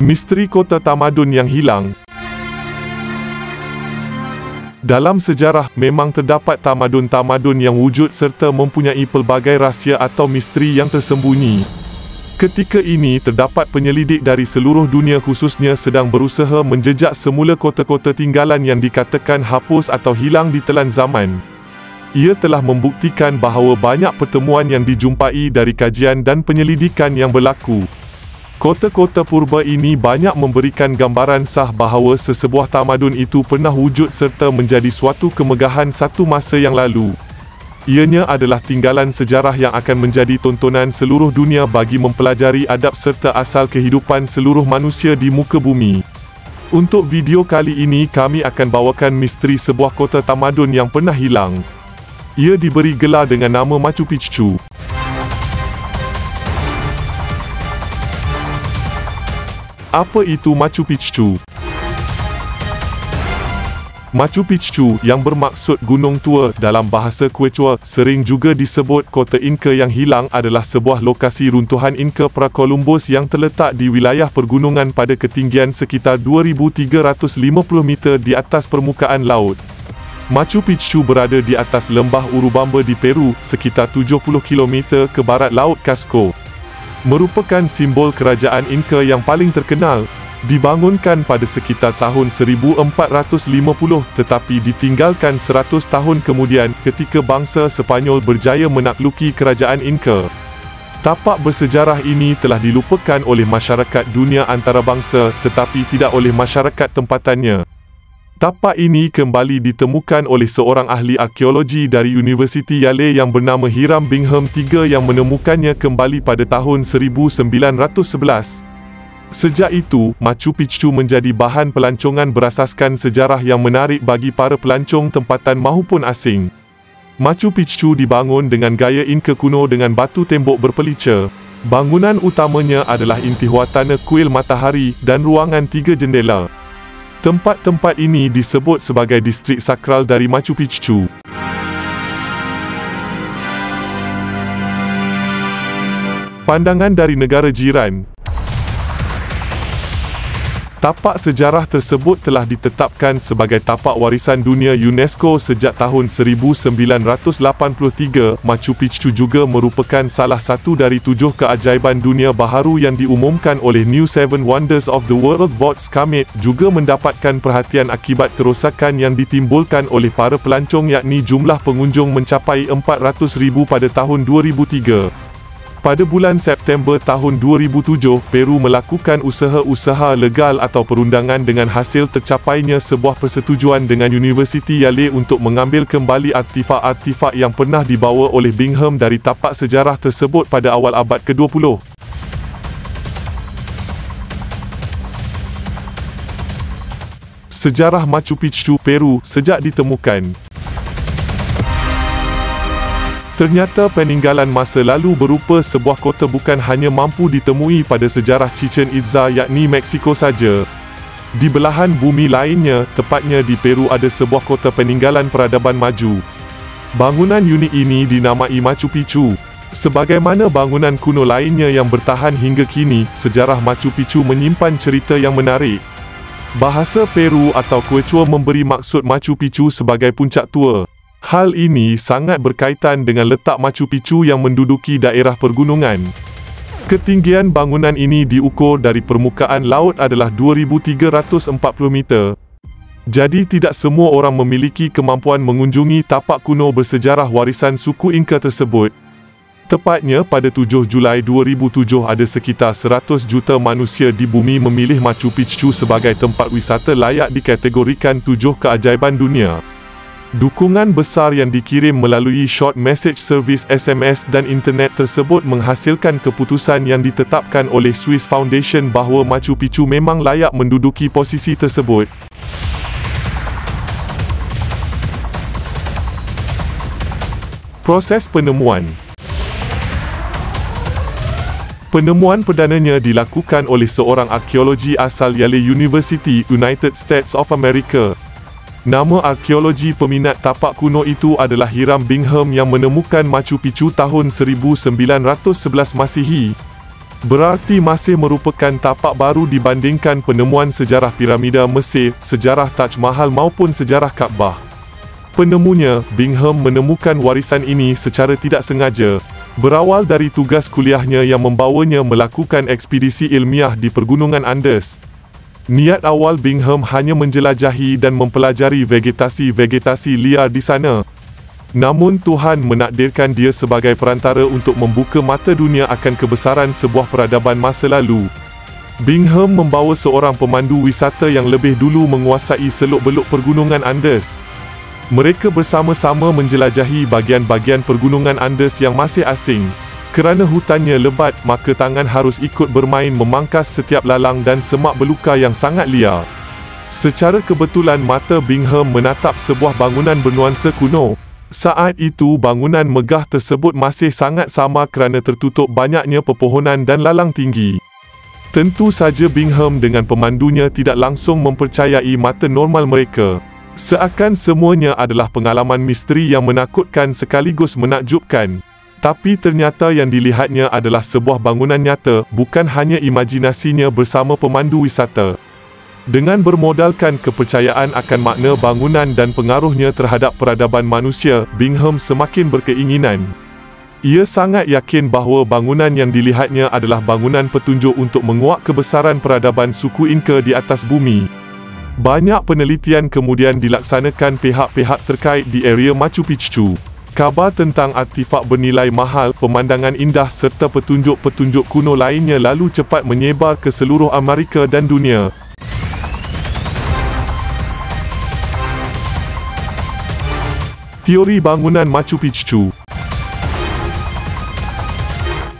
Misteri kota tamadun yang hilang. Dalam sejarah, memang terdapat tamadun-tamadun yang wujud serta mempunyai pelbagai rahsia atau misteri yang tersembunyi. Ketika ini, terdapat penyelidik dari seluruh dunia khususnya sedang berusaha menjejak semula kota-kota tinggalan yang dikatakan hapus atau hilang ditelan zaman. Ia telah membuktikan bahawa banyak pertemuan yang dijumpai dari kajian dan penyelidikan yang berlaku. Kota-kota purba ini banyak memberikan gambaran sah bahawa sesebuah tamadun itu pernah wujud serta menjadi suatu kemegahan satu masa yang lalu. Ianya adalah tinggalan sejarah yang akan menjadi tontonan seluruh dunia bagi mempelajari adab serta asal kehidupan seluruh manusia di muka bumi. Untuk video kali ini kami akan bawakan misteri sebuah kota tamadun yang pernah hilang. Ia diberi gelar dengan nama Machu Picchu. Apa itu Machu Picchu? Machu Picchu, yang bermaksud Gunung Tua dalam bahasa Quechua, sering juga disebut Kota Inca yang hilang, adalah sebuah lokasi runtuhan Inca pra-Columbus yang terletak di wilayah pergunungan pada ketinggian sekitar 2,350 meter di atas permukaan laut. Machu Picchu berada di atas lembah Urubamba di Peru, sekitar 70 km ke barat Laut Casco. Merupakan simbol kerajaan Inca yang paling terkenal. Dibangunkan pada sekitar tahun 1450 tetapi ditinggalkan 100 tahun kemudian ketika bangsa Sepanyol berjaya menakluki kerajaan Inca. Tapak bersejarah ini telah dilupakan oleh masyarakat dunia antarabangsa tetapi tidak oleh masyarakat tempatannya. Tapak ini kembali ditemukan oleh seorang ahli arkeologi dari Universiti Yale yang bernama Hiram Bingham III yang menemukannya kembali pada tahun 1911. Sejak itu, Machu Picchu menjadi bahan pelancongan berasaskan sejarah yang menarik bagi para pelancong tempatan maupun asing. Machu Picchu dibangun dengan gaya Inca kuno dengan batu tembok berpelica. Bangunan utamanya adalah Intihuatana kuil matahari dan ruangan 3 jendela. Tempat-tempat ini disebut sebagai distrik sakral dari Machu Picchu. Pandangan dari negara jiran. Tapak sejarah tersebut telah ditetapkan sebagai tapak warisan dunia UNESCO sejak tahun 1983. Machu Picchu juga merupakan salah satu dari 7 keajaiban dunia baharu yang diumumkan oleh New Seven Wonders of the World. Vox Comet juga mendapatkan perhatian akibat kerosakan yang ditimbulkan oleh para pelancong, yakni jumlah pengunjung mencapai 400,000 pada tahun 2003. Pada bulan September tahun 2007, Peru melakukan usaha-usaha legal atau perundangan dengan hasil tercapainya sebuah persetujuan dengan Universiti Yale untuk mengambil kembali artifak-artifak yang pernah dibawa oleh Bingham dari tapak sejarah tersebut pada awal abad ke-20. Sejarah Machu Picchu, Peru, sejak ditemukan. Ternyata peninggalan masa lalu berupa sebuah kota bukan hanya mampu ditemui pada sejarah Chichen Itza yakni Meksiko saja. Di belahan bumi lainnya, tepatnya di Peru, ada sebuah kota peninggalan peradaban maju. Bangunan unik ini dinamai Machu Picchu. Sebagaimana bangunan kuno lainnya yang bertahan hingga kini, sejarah Machu Picchu menyimpan cerita yang menarik. Bahasa Peru atau Quechua memberi maksud Machu Picchu sebagai puncak tua. Hal ini sangat berkaitan dengan letak Machu Picchu yang menduduki daerah pergunungan. Ketinggian bangunan ini diukur dari permukaan laut adalah 2,340 meter. Jadi tidak semua orang memiliki kemampuan mengunjungi tapak kuno bersejarah warisan suku Inca tersebut. Tepatnya pada 7 Julai 2007 ada sekitar 100 juta manusia di bumi memilih Machu Picchu sebagai tempat wisata layak dikategorikan 7 keajaiban dunia. Dukungan besar yang dikirim melalui Short Message Service SMS dan internet tersebut menghasilkan keputusan yang ditetapkan oleh Swiss Foundation bahawa Machu Picchu memang layak menduduki posisi tersebut. Proses penemuan. Penemuan perdananya dilakukan oleh seorang arkeologi asal Yale University, United States of America. Nama arkeologi peminat tapak kuno itu adalah Hiram Bingham yang menemukan Machu Picchu tahun 1911 Masihi. Berarti masih merupakan tapak baru dibandingkan penemuan sejarah piramida Mesir, sejarah Taj Mahal maupun sejarah Kaabah. Penemunya, Bingham menemukan warisan ini secara tidak sengaja, berawal dari tugas kuliahnya yang membawanya melakukan ekspedisi ilmiah di Pergunungan Andes. Niat awal Bingham hanya menjelajahi dan mempelajari vegetasi-vegetasi liar di sana. Namun Tuhan menakdirkan dia sebagai perantara untuk membuka mata dunia akan kebesaran sebuah peradaban masa lalu. Bingham membawa seorang pemandu wisata yang lebih dulu menguasai seluk-beluk Pergunungan Andes. Mereka bersama-sama menjelajahi bahagian-bahagian Pergunungan Andes yang masih asing. Kerana hutannya lebat, maka tangan harus ikut bermain memangkas setiap lalang dan semak belukar yang sangat liar. Secara kebetulan mata Bingham menatap sebuah bangunan bernuansa kuno. Saat itu bangunan megah tersebut masih sangat sama kerana tertutup banyaknya pepohonan dan lalang tinggi. Tentu saja Bingham dengan pemandunya tidak langsung mempercayai mata normal mereka. Seakan semuanya adalah pengalaman misteri yang menakutkan sekaligus menakjubkan. Tapi ternyata yang dilihatnya adalah sebuah bangunan nyata, bukan hanya imajinasinya bersama pemandu wisata. Dengan bermodalkan kepercayaan akan makna bangunan dan pengaruhnya terhadap peradaban manusia, Bingham semakin berkeinginan. Ia sangat yakin bahawa bangunan yang dilihatnya adalah bangunan petunjuk untuk menguak kebesaran peradaban suku Inca di atas bumi. Banyak penelitian kemudian dilaksanakan pihak-pihak terkait di area Machu Picchu. Kabar tentang artifak bernilai mahal, pemandangan indah serta petunjuk-petunjuk kuno lainnya lalu cepat menyebar ke seluruh Amerika dan dunia. Teori bangunan Machu Picchu.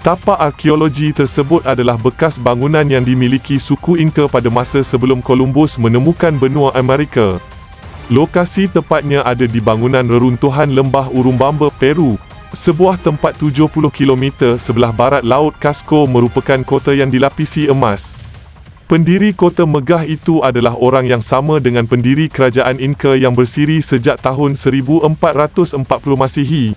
Tapak arkeologi tersebut adalah bekas bangunan yang dimiliki suku Inca pada masa sebelum Columbus menemukan benua Amerika. Lokasi tepatnya ada di bangunan reruntuhan lembah Urubamba, Peru. Sebuah tempat 70 km sebelah barat Laut Casco merupakan kota yang dilapisi emas. Pendiri kota megah itu adalah orang yang sama dengan pendiri kerajaan Inca yang bersiri sejak tahun 1440 Masihi.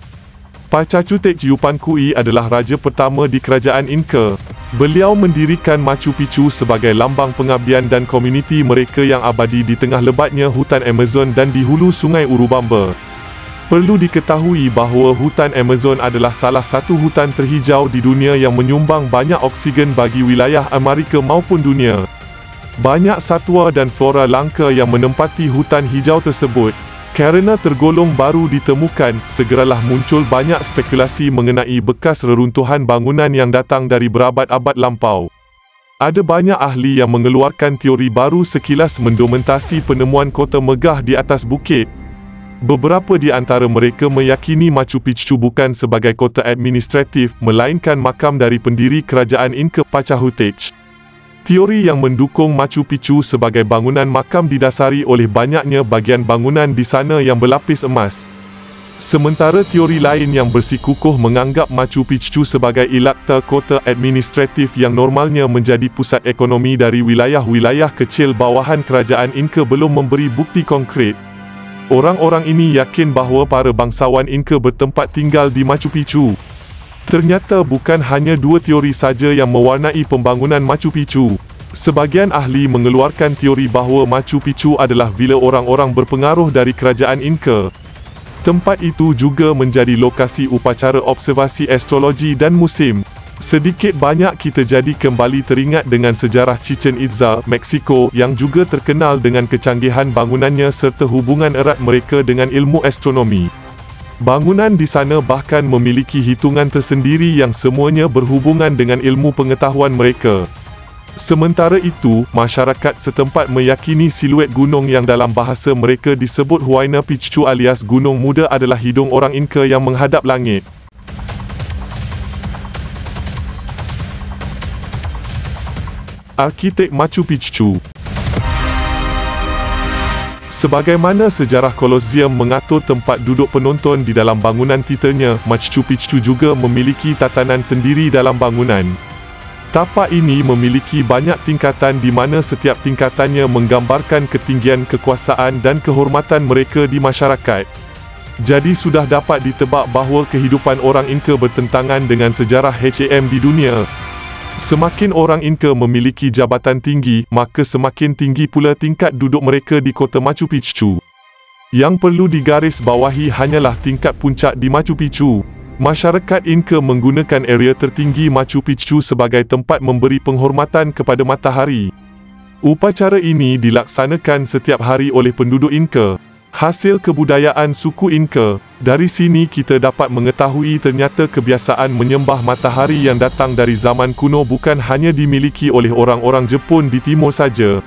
Pachacutec Yupankui adalah raja pertama di kerajaan Inca. Beliau mendirikan Machu Picchu sebagai lambang pengabdian dan komuniti mereka yang abadi di tengah lebatnya hutan Amazon dan di hulu sungai Urubamba. Perlu diketahui bahawa hutan Amazon adalah salah satu hutan terhijau di dunia yang menyumbang banyak oksigen bagi wilayah Amerika maupun dunia. Banyak satwa dan flora langka yang menempati hutan hijau tersebut. Kerana tergolong baru ditemukan, segeralah muncul banyak spekulasi mengenai bekas reruntuhan bangunan yang datang dari berabad-abad lampau. Ada banyak ahli yang mengeluarkan teori baru sekilas mendokumentasi penemuan kota megah di atas bukit. Beberapa di antara mereka meyakini Machu Picchu bukan sebagai kota administratif, melainkan makam dari pendiri kerajaan Inca Pachacutec. Teori yang mendukung Machu Picchu sebagai bangunan makam didasari oleh banyaknya bahagian bangunan di sana yang berlapis emas. Sementara teori lain yang bersikukuh menganggap Machu Picchu sebagai ilakta kota administratif yang normalnya menjadi pusat ekonomi dari wilayah-wilayah kecil bawahan kerajaan Inca belum memberi bukti konkret. Orang-orang ini yakin bahawa para bangsawan Inca bertempat tinggal di Machu Picchu. Ternyata bukan hanya dua teori saja yang mewarnai pembangunan Machu Picchu. Sebahagian ahli mengeluarkan teori bahawa Machu Picchu adalah vila orang-orang berpengaruh dari kerajaan Inca. Tempat itu juga menjadi lokasi upacara observasi astrologi dan musim. Sedikit banyak kita jadi kembali teringat dengan sejarah Chichen Itza, Meksiko yang juga terkenal dengan kecanggihan bangunannya serta hubungan erat mereka dengan ilmu astronomi. Bangunan di sana bahkan memiliki hitungan tersendiri yang semuanya berhubungan dengan ilmu pengetahuan mereka. Sementara itu, masyarakat setempat meyakini siluet gunung yang dalam bahasa mereka disebut Huayna Picchu alias Gunung Muda adalah hidung orang Inca yang menghadap langit. Arkitek Machu Picchu. Sebagaimana sejarah Colosseum mengatur tempat duduk penonton di dalam bangunan titelnya, Machu Picchu juga memiliki tatanan sendiri dalam bangunan. Tapak ini memiliki banyak tingkatan di mana setiap tingkatannya menggambarkan ketinggian kekuasaan dan kehormatan mereka di masyarakat. Jadi sudah dapat ditebak bahawa kehidupan orang Inca bertentangan dengan sejarah HAM di dunia. Semakin orang Inca memiliki jabatan tinggi, maka semakin tinggi pula tingkat duduk mereka di kota Machu Picchu. Yang perlu digarisbawahi hanyalah tingkat puncak di Machu Picchu. Masyarakat Inca menggunakan area tertinggi Machu Picchu sebagai tempat memberi penghormatan kepada matahari. Upacara ini dilaksanakan setiap hari oleh penduduk Inca. Hasil kebudayaan suku Inca. Dari sini kita dapat mengetahui ternyata kebiasaan menyembah matahari yang datang dari zaman kuno bukan hanya dimiliki oleh orang-orang Jepun di timur saja.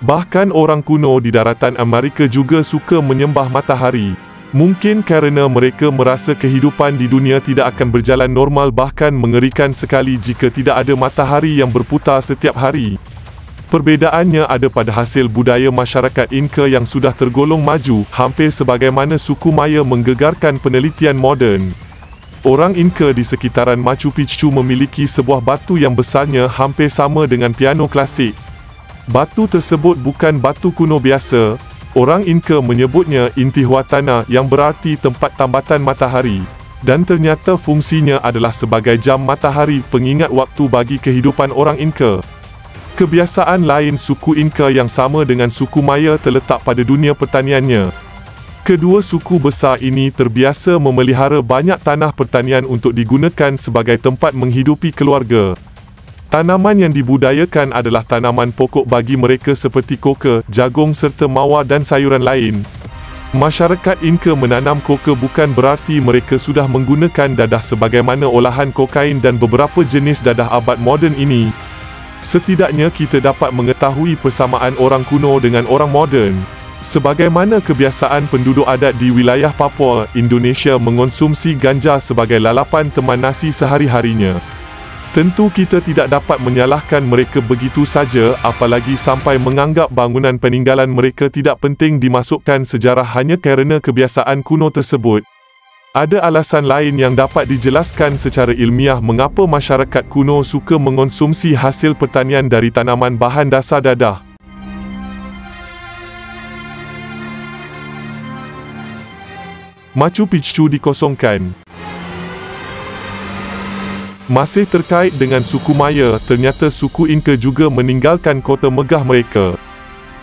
Bahkan orang kuno di daratan Amerika juga suka menyembah matahari. Mungkin kerana mereka merasa kehidupan di dunia tidak akan berjalan normal, bahkan mengerikan sekali jika tidak ada matahari yang berputar setiap hari. Perbedaannya ada pada hasil budaya masyarakat Inca yang sudah tergolong maju, hampir sebagaimana suku Maya menggegarkan penelitian moden. Orang Inca di sekitaran Machu Picchu memiliki sebuah batu yang besarnya hampir sama dengan piano klasik. Batu tersebut bukan batu kuno biasa. Orang Inca menyebutnya Intihuatana yang berarti tempat tambatan matahari. Dan ternyata fungsinya adalah sebagai jam matahari pengingat waktu bagi kehidupan orang Inca. Kebiasaan lain suku Inca yang sama dengan suku Maya terletak pada dunia pertaniannya. Kedua suku besar ini terbiasa memelihara banyak tanah pertanian untuk digunakan sebagai tempat menghidupi keluarga. Tanaman yang dibudayakan adalah tanaman pokok bagi mereka seperti koka, jagung serta mawar dan sayuran lain. Masyarakat Inca menanam koka bukan berarti mereka sudah menggunakan dadah sebagaimana olahan kokain dan beberapa jenis dadah abad moden ini. Setidaknya kita dapat mengetahui persamaan orang kuno dengan orang moden. Sebagaimana kebiasaan penduduk adat di wilayah Papua, Indonesia mengonsumsi ganja sebagai lalapan teman nasi sehari-harinya. Tentu kita tidak dapat menyalahkan mereka begitu saja, apalagi sampai menganggap bangunan peninggalan mereka tidak penting dimasukkan sejarah hanya kerana kebiasaan kuno tersebut. Ada alasan lain yang dapat dijelaskan secara ilmiah mengapa masyarakat kuno suka mengonsumsi hasil pertanian dari tanaman bahan dasar dadah. Machu Picchu dikosongkan. Masih terkait dengan suku Maya, ternyata suku Inca juga meninggalkan kota megah mereka.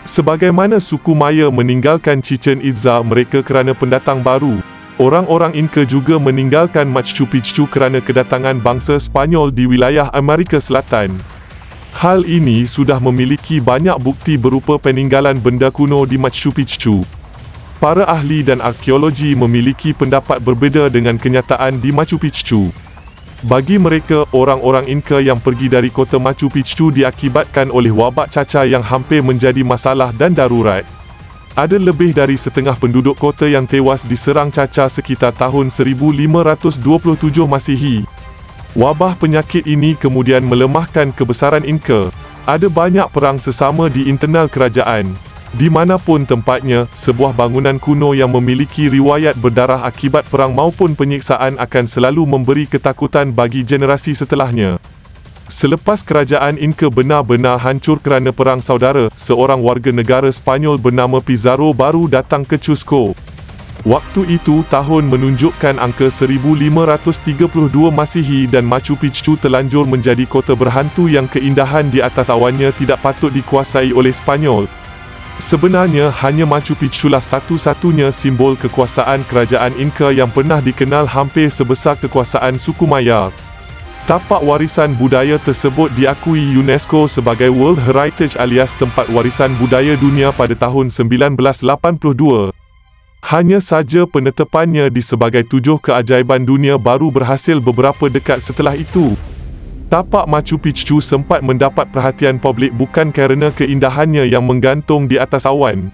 Sebagaimana suku Maya meninggalkan Chichen Itza mereka kerana pendatang baru, orang-orang Inca juga meninggalkan Machu Picchu kerana kedatangan bangsa Sepanyol di wilayah Amerika Selatan. Hal ini sudah memiliki banyak bukti berupa peninggalan benda kuno di Machu Picchu. Para ahli dan arkeologi memiliki pendapat berbeza dengan kenyataan di Machu Picchu. Bagi mereka, orang-orang Inca yang pergi dari kota Machu Picchu diakibatkan oleh wabak cacar yang hampir menjadi masalah dan darurat. Ada lebih dari setengah penduduk kota yang tewas diserang cacar sekitar tahun 1527 Masihi. Wabah penyakit ini kemudian melemahkan kebesaran Inca. Ada banyak perang sesama di internal kerajaan. Di manapun tempatnya, sebuah bangunan kuno yang memiliki riwayat berdarah akibat perang maupun penyiksaan akan selalu memberi ketakutan bagi generasi setelahnya. Selepas kerajaan Inca benar-benar hancur kerana perang saudara, seorang warga negara Sepanyol bernama Pizarro baru datang ke Cusco. Waktu itu tahun menunjukkan angka 1532 Masihi dan Machu Picchu terlanjur menjadi kota berhantu yang keindahan di atas awannya tidak patut dikuasai oleh Sepanyol. Sebenarnya hanya Machu Picchu lah satu-satunya simbol kekuasaan kerajaan Inca yang pernah dikenal hampir sebesar kekuasaan suku Maya. Tapak warisan budaya tersebut diakui UNESCO sebagai World Heritage alias tempat warisan budaya dunia pada tahun 1982. Hanya saja penetapannya di sebagai 7 keajaiban dunia baru berhasil beberapa dekad setelah itu. Tapak Machu Picchu sempat mendapat perhatian publik bukan kerana keindahannya yang menggantung di atas awan.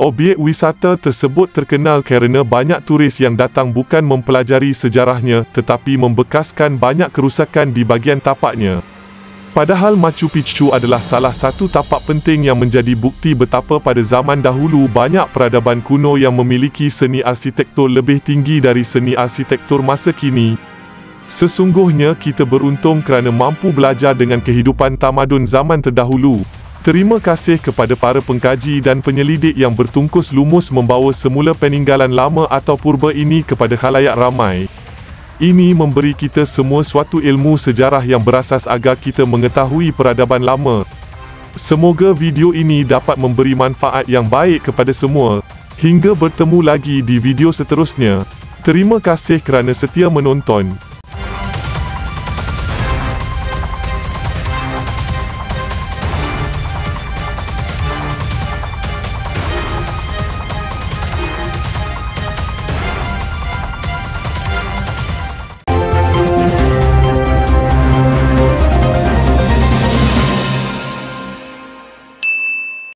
Objek wisata tersebut terkenal kerana banyak turis yang datang bukan mempelajari sejarahnya tetapi membekaskan banyak kerusakan di bahagian tapaknya. Padahal Machu Picchu adalah salah satu tapak penting yang menjadi bukti betapa pada zaman dahulu banyak peradaban kuno yang memiliki seni arsitektur lebih tinggi dari seni arsitektur masa kini. Sesungguhnya kita beruntung kerana mampu belajar dengan kehidupan tamadun zaman terdahulu. Terima kasih kepada para pengkaji dan penyelidik yang bertungkus lumus membawa semula peninggalan lama atau purba ini kepada khalayak ramai. Ini memberi kita semua suatu ilmu sejarah yang berasas agar kita mengetahui peradaban lama. Semoga video ini dapat memberi manfaat yang baik kepada semua. Hingga bertemu lagi di video seterusnya. Terima kasih kerana setia menonton.